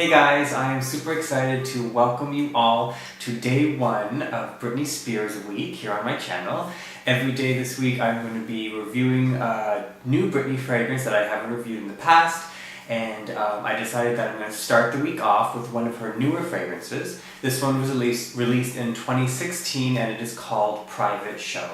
Hey guys, I am super excited to welcome you all to day one of Britney Spears week here on my channel. Every day this week I'm going to be reviewing a new Britney fragrance that I haven't reviewed in the past, and I decided that I'm going to start the week off with one of her newer fragrances. This one was released in 2016 and it is called Private Show.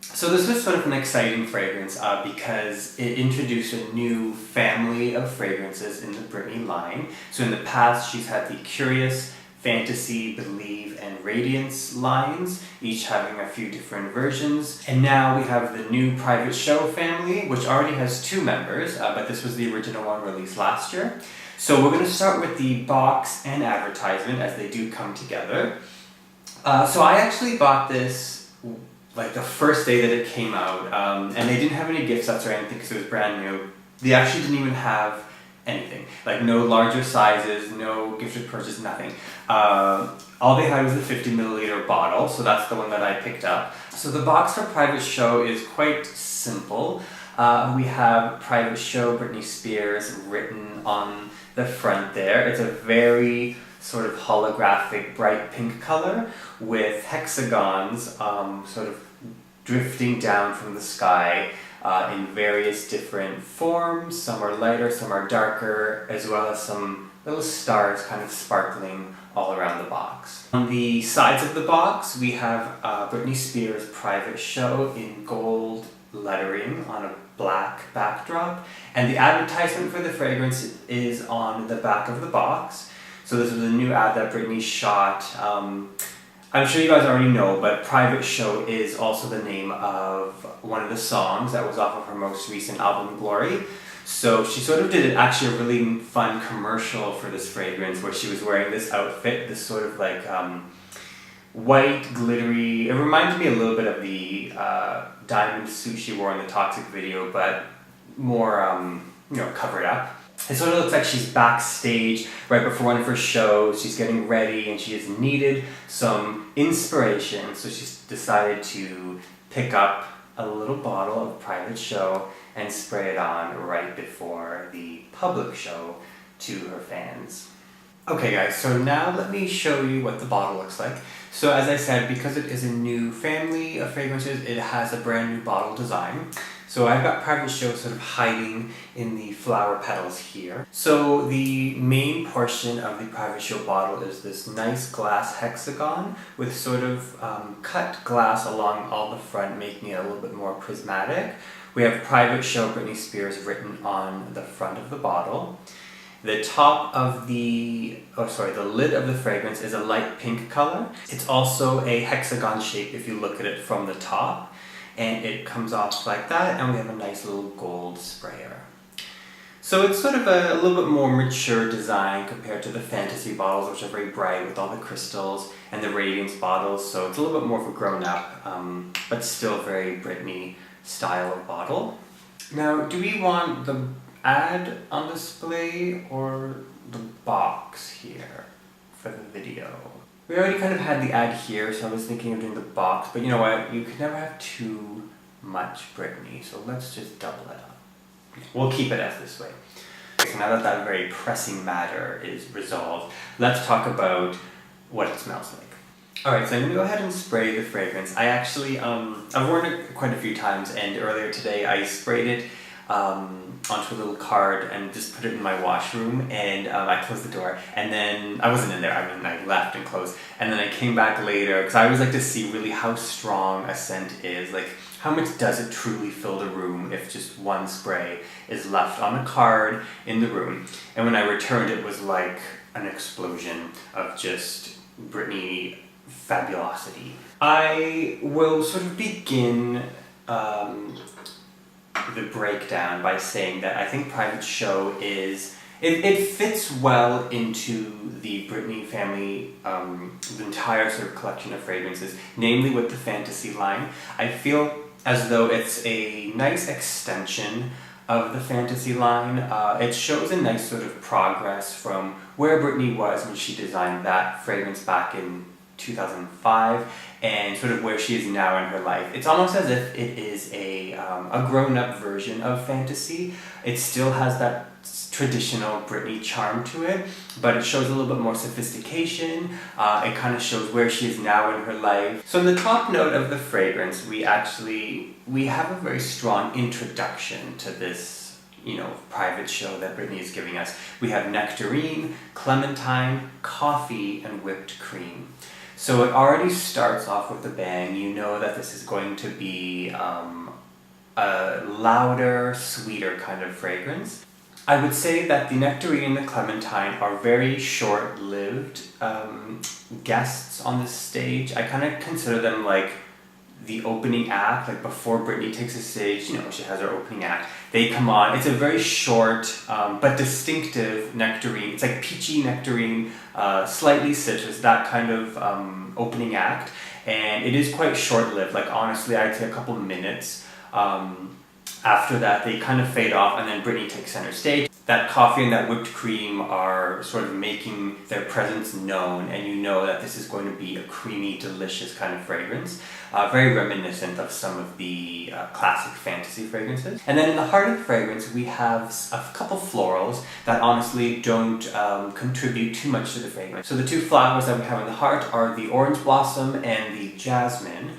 So this was sort of an exciting fragrance because it introduced a new family of fragrances in the Britney line. So in the past she's had the Curious, Fantasy, Believe, and Radiance lines, each having a few different versions. And now we have the new Private Show family, which already has 2 members, but this was the original one released last year. So we're going to start with the box and advertisement as they do come together. So I actually bought this like the first day that it came out, and they didn't have any gift sets or anything because it was brand new. They actually didn't even have anything, like no larger sizes, no gifted purchase, nothing. All they had was a 50 milliliter bottle, so that's the one that I picked up. So the box for Private Show is quite simple. We have Private Show Britney Spears written on the front there. It's a very sort of holographic bright pink color with hexagons sort of drifting down from the sky in various different forms. Some are lighter, some are darker, as well as some little stars kind of sparkling all around the box. On the sides of the box we have Britney Spears Private Show in gold lettering on a black backdrop, and the advertisement for the fragrance is on the back of the box. So this was a new ad that Britney shot. I'm sure you guys already know, but Private Show is also the name of one of the songs that was off of her most recent album, Glory. So she sort of did actually a really fun commercial for this fragrance where she was wearing this outfit, this sort of like white, glittery, it reminded me a little bit of the diamond suit she wore in the Toxic video, but more, covered up. It sort of looks like she's backstage right before one of her shows. She's getting ready and she just needed some inspiration, so she's decided to pick up a little bottle of Private Show and spray it on right before the public show to her fans. Okay guys, so now let me show you what the bottle looks like. So as I said, because it is a new family of fragrances, it has a brand new bottle design. So I've got Private Show sort of hiding in the flower petals here. So the main portion of the Private Show bottle is this nice glass hexagon with sort of cut glass along all the front, making it a little bit more prismatic. We have Private Show Britney Spears written on the front of the bottle. The top of the lid of the fragrance is a light pink color. It's also a hexagon shape if you look at it from the top. And it comes off like that, and we have a nice little gold sprayer. So it's sort of a little bit more mature design compared to the Fantasy bottles, which are very bright with all the crystals, and the Radiance bottles, so it's a little bit more of a grown-up, but still very Britney style of bottle. Now, do we want the ad on display or the box here for the video? We already kind of had the ad here, so I was thinking of doing the box, but you know what, you can never have too much Britney, so let's just double it up. We'll keep it as this way. So now that that very pressing matter is resolved, let's talk about what it smells like. Alright, so I'm going to go ahead and spray the fragrance. I actually, I've worn it quite a few times, and earlier today I sprayed it onto a little card and just put it in my washroom, and I closed the door, and then I wasn't in there, I left and closed, and then I came back later because I always like to see really how strong a scent is, like how much does it truly fill the room if just one spray is left on a card in the room. And when I returned, it was like an explosion of just Britney fabulosity. I will sort of begin the breakdown by saying that I think Private Show is, it fits well into the Britney family, the entire sort of collection of fragrances, namely with the Fantasy line. I feel as though it's a nice extension of the Fantasy line. It shows a nice sort of progress from where Britney was when she designed that fragrance back in 2005 and sort of where she is now in her life. It's almost as if it is a grown-up version of Fantasy. It still has that traditional Britney charm to it, but it shows a little bit more sophistication. It kind of shows where she is now in her life. So in the top note of the fragrance, we have a very strong introduction to this, private show that Britney is giving us. We have nectarine, clementine, coffee, and whipped cream. So it already starts off with a bang. You know that this is going to be a louder, sweeter kind of fragrance. I would say that the nectarine and the clementine are very short-lived guests on this stage. I kind of consider them like the opening act, like before Britney takes the stage, she has her opening act. They come on. It's a very short but distinctive nectarine. It's like peachy nectarine, slightly citrus, that kind of opening act. And it is quite short-lived, like honestly I'd say a couple minutes. After that, they kind of fade off, and then Britney takes center stage. That coffee and that whipped cream are sort of making their presence known, and you know that this is going to be a creamy, delicious kind of fragrance, very reminiscent of some of the classic fantasy fragrances. And then in the heart of the fragrance, we have a couple florals that honestly don't contribute too much to the fragrance. So the two flowers that we have in the heart are the orange blossom and the jasmine.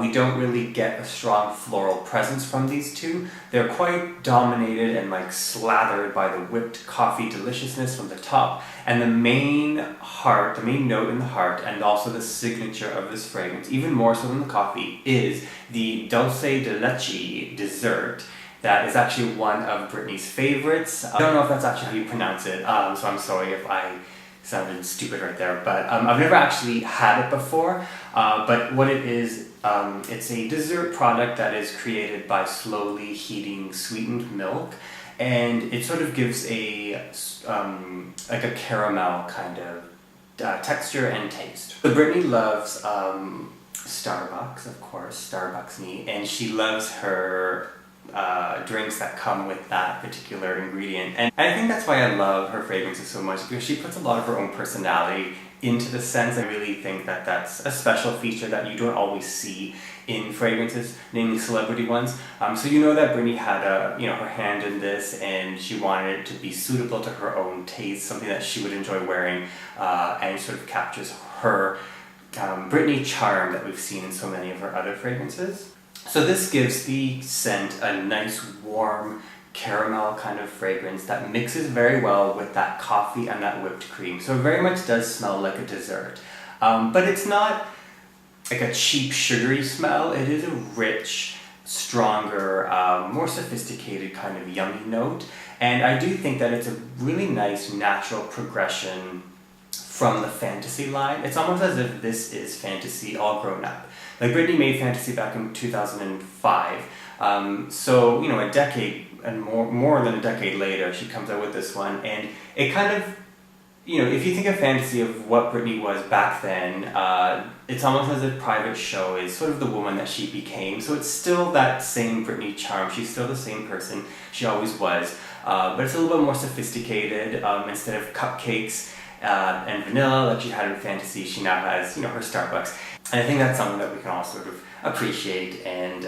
We don't really get a strong floral presence from these two. They're quite dominated and like slathered by the whipped coffee deliciousness from the top. And the main note in the heart, and also the signature of this fragrance, even more so than the coffee, is the dulce de leche dessert. That is actually one of Britney's favorites. I don't know if that's actually how you pronounce it, so I'm sorry if I sounded stupid right there, but I've never actually had it before, but what it is, it's a dessert product that is created by slowly heating sweetened milk, and it sort of gives like a caramel kind of texture and taste. So Britney loves Starbucks, of course, Starbucks me, and she loves her drinks that come with that particular ingredient. And I think that's why I love her fragrances so much, because she puts a lot of her own personality into the scents. I really think that that's a special feature that you don't always see in fragrances, namely celebrity ones. So you know that Britney had her hand in this, and she wanted it to be suitable to her own taste, something that she would enjoy wearing, and sort of captures her Britney charm that we've seen in so many of her other fragrances. So this gives the scent a nice warm caramel kind of fragrance that mixes very well with that coffee and that whipped cream. So it very much does smell like a dessert. But it's not like a cheap sugary smell. It is a rich, stronger, more sophisticated kind of yummy note. And I do think that it's a really nice natural progression from the fantasy line. It's almost as if this is fantasy all grown up. Like Britney made fantasy back in 2005, so a decade and more than a decade later, she comes out with this one, and it kind of, if you think of fantasy of what Britney was back then, it's almost as if Private Show is sort of the woman that she became. So it's still that same Britney charm. She's still the same person she always was, but it's a little bit more sophisticated. Instead of cupcakes and vanilla like she had in fantasy, she now has her Starbucks. And I think that's something that we can all sort of appreciate, and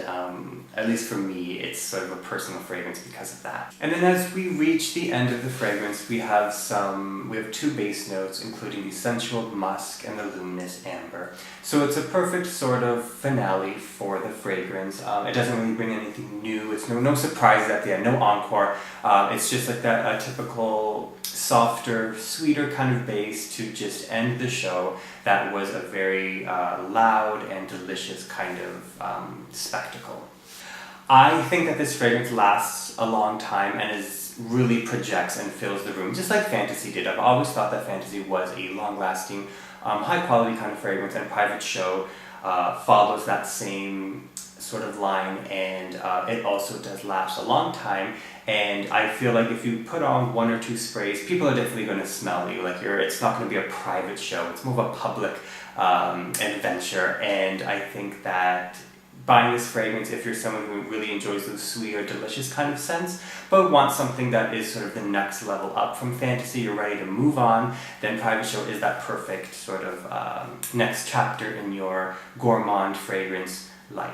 at least for me, it's sort of a personal fragrance because of that. And then as we reach the end of the fragrance, we have two base notes, including the sensual musk and the luminous amber. So it's a perfect sort of finale for the fragrance. It doesn't really bring anything new. It's no surprises at the end, no encore. It's just like that typical softer, sweeter kind of base to just end the show. That was a very loud and delicious kind of spectacle. I think that this fragrance lasts a long time and really projects and fills the room, just like Fantasy did. I've always thought that Fantasy was a long-lasting, high-quality kind of fragrance, and Private Show follows that same sort of line, and it also does last a long time. And I feel like if you put on one or two sprays, people are definitely going to smell you. Like it's not going to be a private show. It's more of a public adventure. And I think that buying this fragrance, if you're someone who really enjoys those sweet or delicious kind of scents, but wants something that is sort of the next level up from Fantasy, you're ready to move on, then Private Show is that perfect sort of next chapter in your gourmand fragrance life.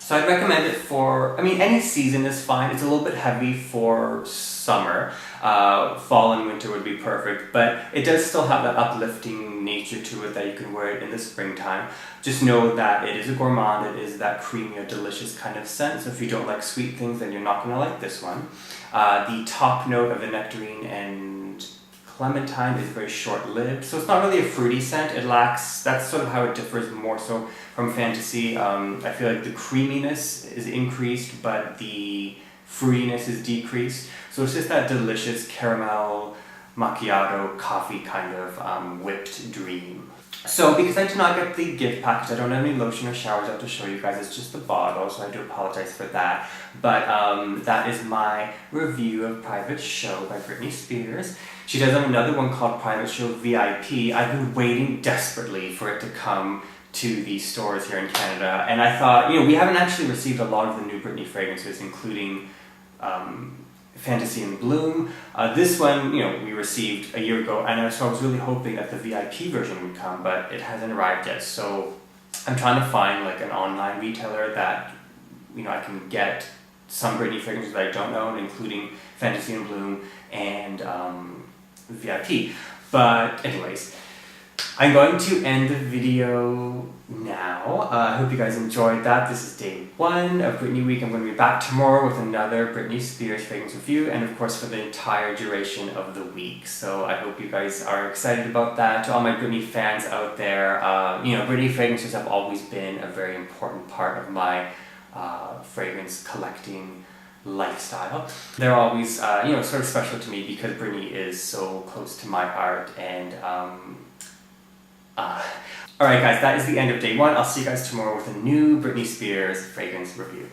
So I'd recommend it for, I mean, any season is fine. It's a little bit heavy for summer. Fall and winter would be perfect, but it does still have that uplifting nature to it that you can wear it in the springtime. Just know that it is a gourmand, it is that creamy or delicious kind of scent, so if you don't like sweet things, then you're not going to like this one. The top note of the nectarine and clementine is very short-lived, so it's not really a fruity scent. It lacks, that's sort of how it differs more so from Fantasy. I feel like the creaminess is increased, but the fruitiness is decreased. So it's just that delicious caramel macchiato coffee kind of whipped dream. So because I did not get the gift package, I don't have any lotion or showers out to show you guys. It's just the bottle, so I do apologize for that. But that is my review of Private Show by Britney Spears. She does have another one called Private Show VIP. I've been waiting desperately for it to come to the stores here in Canada, and I thought, we haven't actually received a lot of the new Britney fragrances, including Fantasy in Bloom. This one, we received a year ago, and so I was really hoping that the VIP version would come, but it hasn't arrived yet. So I'm trying to find like an online retailer that I can get some Britney fragrances that I don't own, including Fantasy in Bloom and VIP. But anyways, I'm going to end the video now. I hope you guys enjoyed that. This is day 1 of Britney Week. I'm going to be back tomorrow with another Britney Spears fragrance review, and of course for the entire duration of the week. So I hope you guys are excited about that. To all my Britney fans out there, Britney fragrances have always been a very important part of my fragrance collecting lifestyle. They're always, sort of special to me because Britney is so close to my heart. And alright guys, that is the end of day 1. I'll see you guys tomorrow with a new Britney Spears fragrance review.